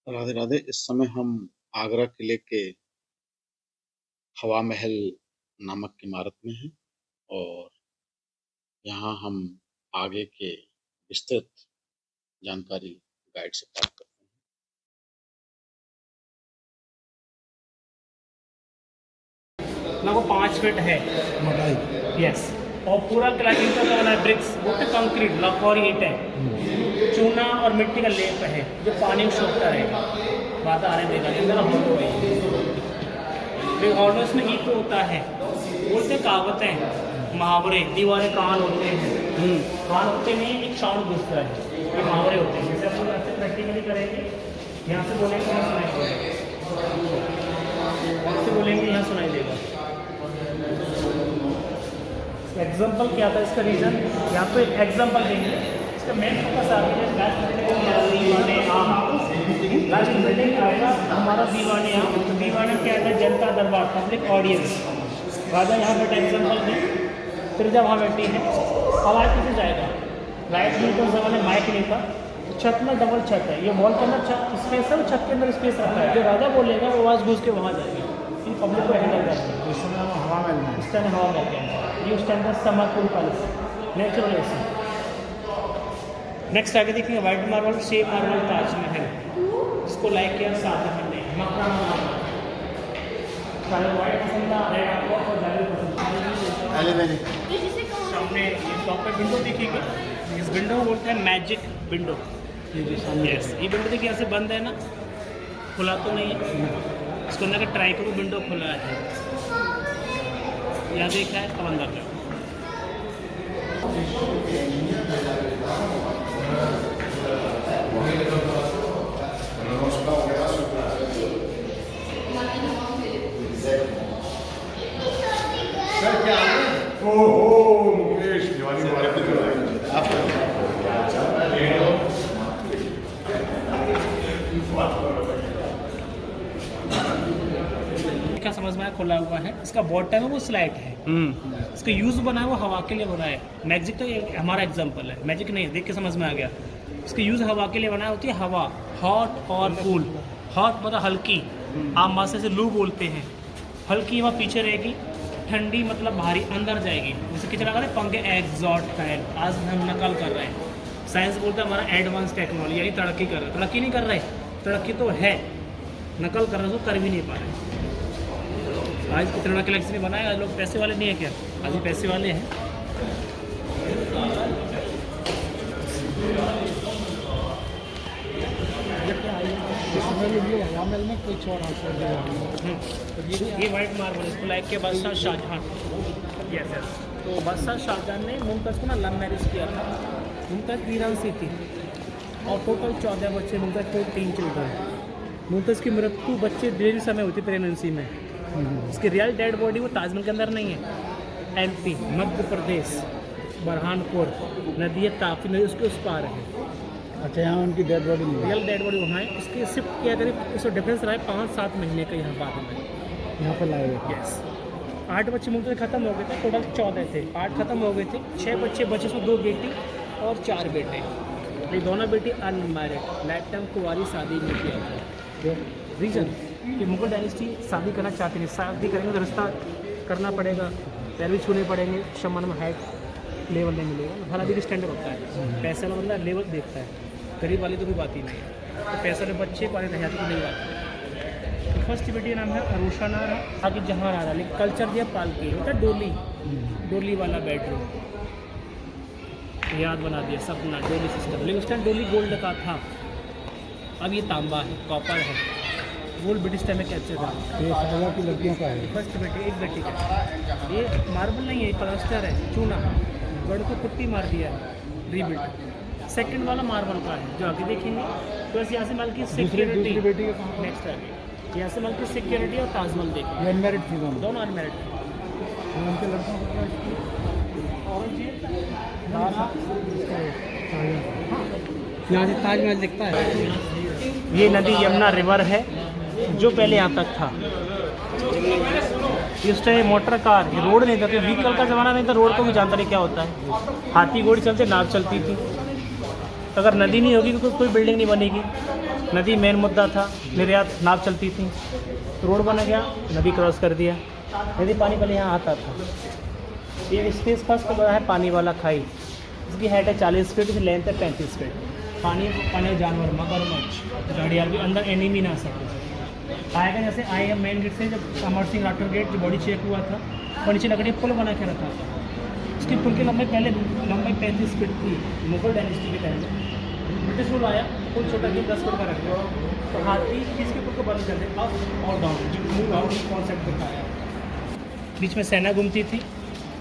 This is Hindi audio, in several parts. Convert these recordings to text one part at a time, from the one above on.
राधे राधे। इस समय हम आगरा किले के हवा महल नामक इमारत में हैं और यहाँ हम आगे के विस्तृत जानकारी गाइड से प्राप्त करते ना वो 5 फीट है मोटाई। यस। और पूरा किला ईंटों का बना है, ब्रिक्स वो पे कंक्रीट लक और ईंट है, चूना और मिट्टी का लेप है जो पानी में सोखता रहेगा, बात आने देगा नहीं मेरा हॉलो है। हॉलो में ईको होता है, बोलते कहावतें मुहावरे, दीवारें कान होते हैं, कान होते नहीं, एक साउंड घुसता है, ये मुहावरे होते हैं। जैसे हम यहाँ से प्रैक्टिकली करेंगे, यहाँ से बोलेंगे यहाँ सुनाई देगा, यहाँ से बोलेंगे यहाँ सुनाई देगा। एग्जाम्पल क्या था इसका रीज़न, यहाँ पे एग्जाम्पल देंगे। इसका मेन फोकस आगे लास्ट बिल्डिंग आएगा हमारा दीवाने। यहाँ दीवाने क्या था, जनता दरबार, पब्लिक ऑडियंस। राजा यहाँ बैठे एग्जाम्पल दी, प्रजा वहाँ बैठी है, आवाज़ किसे जाएगा, लाइट नहीं तो उस ज़माने माइक नहीं था, छत में डबल छत है, ये वॉल के अंदर छत स्पेशल, छत के अंदर स्पेस रखा है, जो राजा बोलेगा वो आवाज़ घुस के वहाँ जाएगी, इन पब्लिक को हैंडल करते हैं। इस समय हम हवा महल में इस टाइम हवा महल के अंदर ये उस टाइम का समाकुल पैलेस नेचुरल एसी। नेक्स्ट आगे देखेंगे white marble shape marble Taj Mahal, इसको लाइक किया शाहजहां ने, मकराना मार्बल। सारे व्हाइट पसंद आ रहे हैं आपको और जाली पसंद सामने ये टॉप पे विंडो दिखेगी, इस विंडो को बोलते हैं मैजिक विंडो। यस, ये विंडो देखिए यहाँ से बंद है ना, खुला तो नहीं है, इसको अंदर का ट्राई करो, विंडो खुला है, यहाँ देखा है, अब अंदर जाओ। क्या समझ में आया, खुला हुआ है, इसका बॉटम है वो स्लाइट है, इसका यूज़ बना है वो हवा के लिए बना है। मैजिक तो ये हमारा एग्जांपल है, मैजिक नहीं है, देख के समझ में आ गया। इसका यूज़ हवा के लिए बनाया होती है, हवा हॉट और कूल। हॉट मतलब हल्की, आप मासे से लू बोलते हैं, हल्की वहाँ पीछे रहेगी, ठंडी मतलब भारी अंदर जाएगी। जैसे किचन अगर पंखे एग्जॉस्ट फैन, आज हम नकल कर रहे हैं, साइंस बोलता है हमारा एडवांस टेक्नोलॉजी, यानी तरक्की कर रहा है, तरक्की नहीं कर रहे, तरक्की तो है, नकल कर रहे तो कर भी नहीं पा रहे। आज कितना कलेक्शन में बनाया, लोग पैसे वाले नहीं है क्या, आज ही पैसे वाले हैं। हवा महल में कुछ और ये वाइट मार्बल, इसको लाइक के बादशाह शाहजहां, यस यस, तो बादशाह शाहजहां ने मुमताज़ को ना लव मैरिज किया था। मुमताज़ ईरान से थी और टोटल 14 बच्चे, मुमताज़ को 3 चिल्ड्रन। मुमताज़ की मृत्यु बच्चे डिलीवरी समय हुई थी, प्रेगनेंसी में। इसकी रियल डेड बॉडी वो ताजमहल के अंदर नहीं है, एमपी मध्य प्रदेश बरहानपुर नदी है, तापी नदी उसके उस पार है। अच्छा, यहाँ उनकी डेड बॉडी नहीं है, रियल डेड बॉडी वहाँ है। इसके शिफ्ट किया करीब इसको डिफरेंस रहा है 5-7 महीने का यहाँ बाद में, यहाँ पर लाए हुए। यस। 8 बच्चे मुमताज़ खत्म हो गए थे, टोटल 14 थे, 8 खत्म हो गए थे, 6 बच्चे बचे, उसमें 2 बेटी और 4 बेटे। ये दोनों बेटी अनमैरिड, लाइफ टाइम कुंवारी, शादी नहीं किया था। रीज़न कि मुगल डायनेस्टी शादी करना चाहती नहीं, शादी करेंगे तो रिश्ता करना पड़ेगा, पैर भी छूने पड़ेंगे, शमन में हाइट लेवल नहीं मिलेगा। हर आदमी स्टैंडर्ड होता है, पैसे वाला बंदा लेवल देखता है, गरीब वाली तो कोई बात ही नहीं है, तो पैसे वाले बच्चे पाले नहीं आते तो नहीं बात। तो फर्स्ट बेटी का नाम है अरुषा नारा, आगे जहाँ नारा, लेकिन कल्चर दिया पालकी, होता है डोली, डोली वाला बेडरूम, याद बना दिया सपना, डोली सिस्टम। लेकिन उस टाइम डोली गोल्ड का था, अब ये तांबा है, कॉपर है, गोल्ड ब्रिटिश टाइम में कैप्चर था। ये शाहजहां की लड़कियों का है। फर्स्ट बेटी, एक बेटी का, ये मार्बल नहीं है, प्लास्टर है, चूना, गढ़ को पुट्टी मार दिया है, रीबिल्ड। सेकंड वाला मार्बल का है, जो आगे देखेंगे। तो ऐसे यहाँ से माल की सिक्योरिटी, दूसरी बेटी का कहाँ? नेक्स्ट आगे यहाँ से माल की सिक्योरिटी और ताजमहल देखेंगे, ये अनमैरिड थी दोनों। दोनों अनमैरिड थे। उनके लड़कों को क्या औरंगजेब यहाँ से ताजमहल दिखता है। ये नदी यमुना रिवर है जो पहले यहाँ तक था। इस टाइम मोटर कार, ये रोड नहीं था, तो व्हीकल का ज़माना नहीं था, रोड को भी जानता नहीं क्या होता है। हाथी घोड़ी चलते, नाव चलती थी। अगर नदी नहीं होगी तो कोई बिल्डिंग नहीं बनेगी। नदी मेन मुद्दा था, निर्यात नाव चलती थी, तो रोड बना गया, नदी क्रॉस कर दिया। नदी पानी पहले यहाँ आता था। ये स्पेस फर्स्ट को बना है पानी वाला खाई, इसकी हाइट है 40 फीट, इसकी लेंथ है 35 फीट। पानी जानवर मगरमच्छ घड़ियाल भी अंदर एनिमी ना सके आएगा। जैसे आए हैं मेन गेट से, जब अमर सिंह राठौर गेट जो बॉडी चेक हुआ था, और नीचे लकड़ी पुल बना के रखा था। उसकी पुल की लंबाई पहले 35 फीट थी, मुगल डायनेस्टी के टाइम में। ब्रिटिश रूल आया, पुल छोटा कि 10 फीट का रख दिया, तो हाथी किसके पुल को बंद कर दे, अप और डाउन, जो मूव आउट कॉन्सेप्ट दिखाया। बीच में सेना घूमती थी,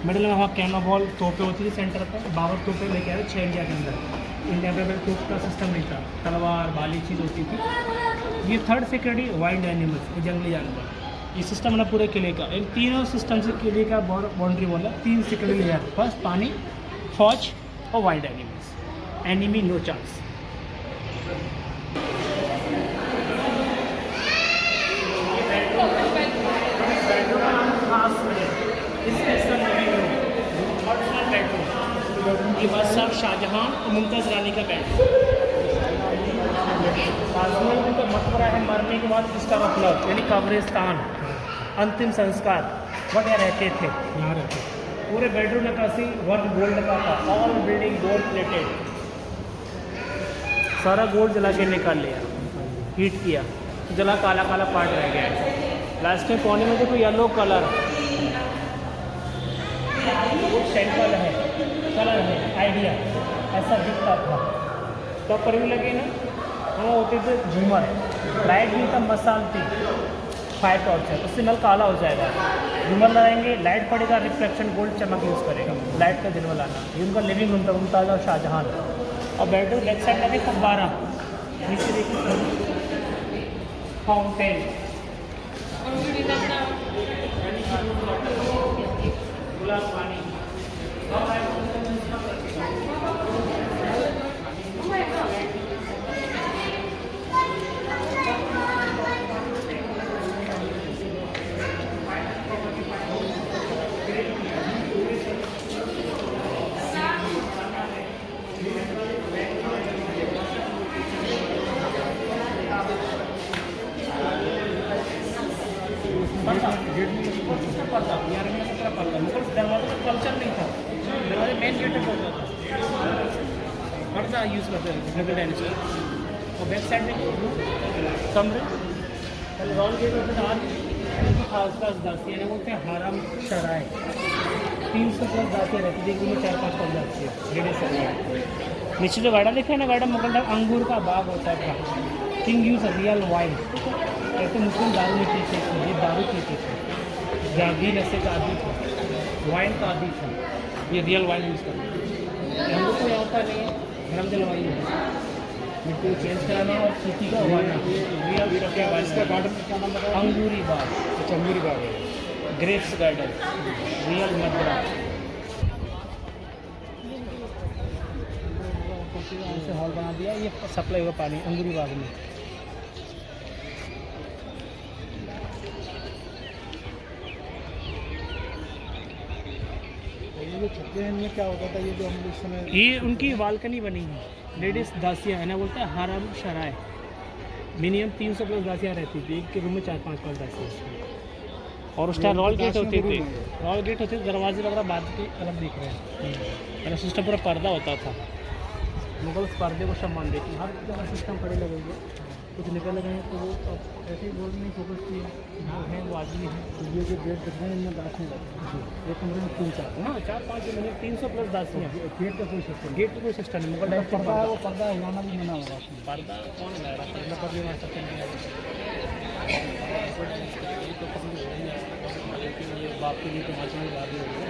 मिडिल में वहाँ कैनो बॉल तोपें होती थी सेंटर पर। 52 तोपें लेके आए 6 इंडिया के अंदर। इंडिया में तोप का सिस्टम नहीं था, तलवार बाली चीज़ होती थी। ये थर्ड सिक्योरिटी वाइल्ड एनिमल्स, जंगली जानवर। ये सिस्टम है पूरे किले का। इन तीनों सिस्टम से किले का बाउंड्री बोला 3 सिक्योरिटी लेयर, फर्स्ट पानी, फौज और wild animals. Enemy no chance. ये बादशाह शाहजहां और मुमताज़ रानी का बेडरूम। ताजमहल में तो मकबरा है, मरने के बाद इसका मतलब यानी कब्रिस्तान, अंतिम संस्कार, वह यहाँ रहते थे, यहाँ रहते। पूरे बेडरूम नक्काशी वर्क गोल्ड का था, ऑल बिल्डिंग गोल्ड प्लेटेड। सारा गोल्ड जला के निकाल लिया, हीट किया, जला काला काला पार्ट रह गया। लास्ट में कोने में देखो येलो कलर, सैंपल है, कलर है, आइडिया ऐसा दिखता था। तो करीब लगे ना, वहाँ होते थे झूमर, लाइट भी था, मसाल थी, 5 टॉर्च है, उससे नल काला हो जाएगा। झूमर लगाएंगे, लाइट पड़ेगा, रिफ्लेक्शन गोल्ड चमक यूज़ करेगा, लाइट का जलवा लाना। ये उनका लिविंग रूम था, मुमताज़ और शाहजहां। और बेडरूम लेफ्ट साइड लगे फब्बारा, नीचे देखिए फाउंटेन, गुलाब पानी। दरवाजे का कल्चर नहीं था, दरवाजे मेन गेट पर होता था, पर्दा यूज़ करते थे मुगल डायनेस्टी। और बैक साइड में कमरे, पहले रॉल गेट होता था, आज खास खास दासी यानी बोलते हैं हरम शराय। 300+ दासियाँ रहती थी, जिनमें 4-5 दासियाँ लेडीज। नीचे जो गार्डन देखा है ना, गार्डन मुगल टाइम अंगूर का बाग होता था। किंग यूज रियल वाइन, ऐसे मुस्लिम दारू नहीं पीते थे, ये दारू पीते थे, जागी नशे का आदि था, वाइन का आदि था, ये रियल वाइन यूज़ करते हैं। हम लोग को यहाँ होता नहीं है, गरम जलवायु है, मिट्टी को चेंज कराना और खेती का उगाना। रियल इसका गार्डन का नाम बताया, अंगूरी बाग। अच्छा, अंगूरी बाग है, ग्रेप्स गार्डन, रियल मदरा। से हॉल बना दिया, ये सप्लाई होगा पानी अंगूरी बाग में। ये छत्ते में क्या होता था, ये जो हम उस समय, ये उनकी बालकनी बनी है, लेडीज़ दासियाँ है ना, बोलते हैं हरम शराय। मिनिमम 300+ दासियाँ रहती थी, एक के रूम में 4-5 दासियाँ। और उस टाइम रॉल गेट होते थे, रॉल गेट होते थे, दरवाजे वगैरह बाद के अलग दिख रहे हैं। पहले सिस्टम पूरा पर्दा होता था, मुगल पर्दे को सम्मान देती, हर जगह सिस्टम खड़े लगेंगे, कुछ निकल लगे हैं तो वो ऐसे ही गोल्ड में फोकस किए हैं, वो आदमी है। ये जो गेट दिख रहे हैं इनमें दास नहीं लगती, एक कमरे में 3-4, हाँ 4-5 मिनट 300+ दासियाँ। गेट का कोई सिस्टम, गेट का कोई सिस्टम नहीं, मुगल टाइम पर्दा है, वो पर्दा हिलाना भी मना होगा उसमें। पर्दा कौन लाएगा, पर्दा पर भी वहाँ सकते नहीं है, बाप के लिए तो माची में बात ही होगी।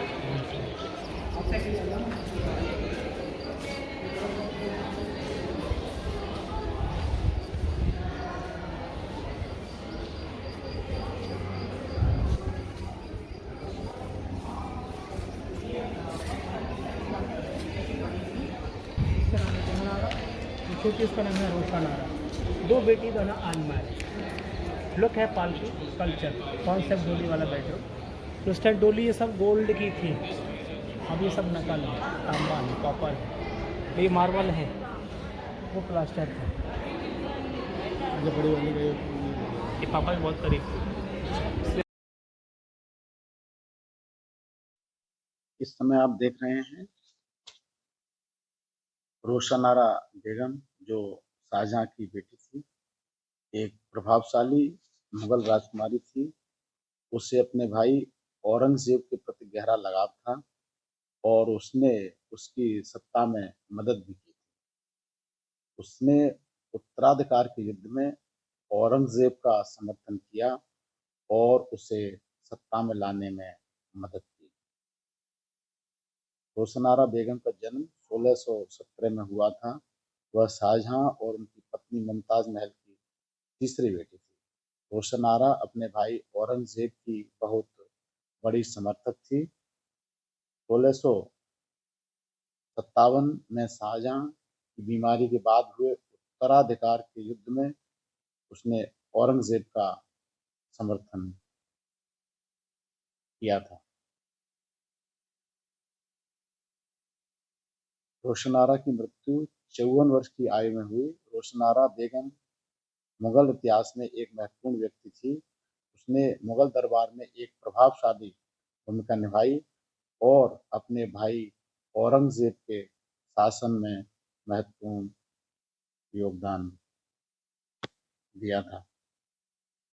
छोटी उसका नाम है रोशनारा। 2 बेटी दोनों अनमैरिड। लुक है पालकी कल्चर, कॉन्सेप्ट डोली वाला बेडरूम। उस टाइम डोली ये सब गोल्ड की थी, अब ये सब नकल है, तांबा है, कॉपर है, ये मार्बल है, वो प्लास्टर था। जो बड़ी वाली का ये पापा के बहुत करीब थे। इस समय आप देख रहे हैं रोशनारा बेगम, जो शाहजहां की बेटी थी, एक प्रभावशाली मुगल राजकुमारी थी। उसे अपने भाई औरंगजेब के प्रति गहरा लगाव था और उसने उसकी सत्ता में मदद भी की। उसने उत्तराधिकार के युद्ध में औरंगजेब का समर्थन किया और उसे सत्ता में लाने में मदद की। रोशनारा बेगम का जन्म 1617 में हुआ था। वह शाहजहां और उनकी पत्नी मुमताज महल की तीसरी बेटी थी। रोशनारा अपने भाई औरंगजेब की बहुत बड़ी समर्थक थी। 1657 में शाहजहां की बीमारी के बाद हुए उत्तराधिकार के युद्ध में उसने औरंगजेब का समर्थन किया था। रोशनारा की मृत्यु 54 वर्ष की आयु में हुई। रोशनारा बेगम मुगल इतिहास में एक महत्वपूर्ण व्यक्ति थी। उसने मुगल दरबार में एक प्रभावशाली भूमिका निभाई और अपने भाई औरंगजेब के शासन में महत्वपूर्ण योगदान दिया था।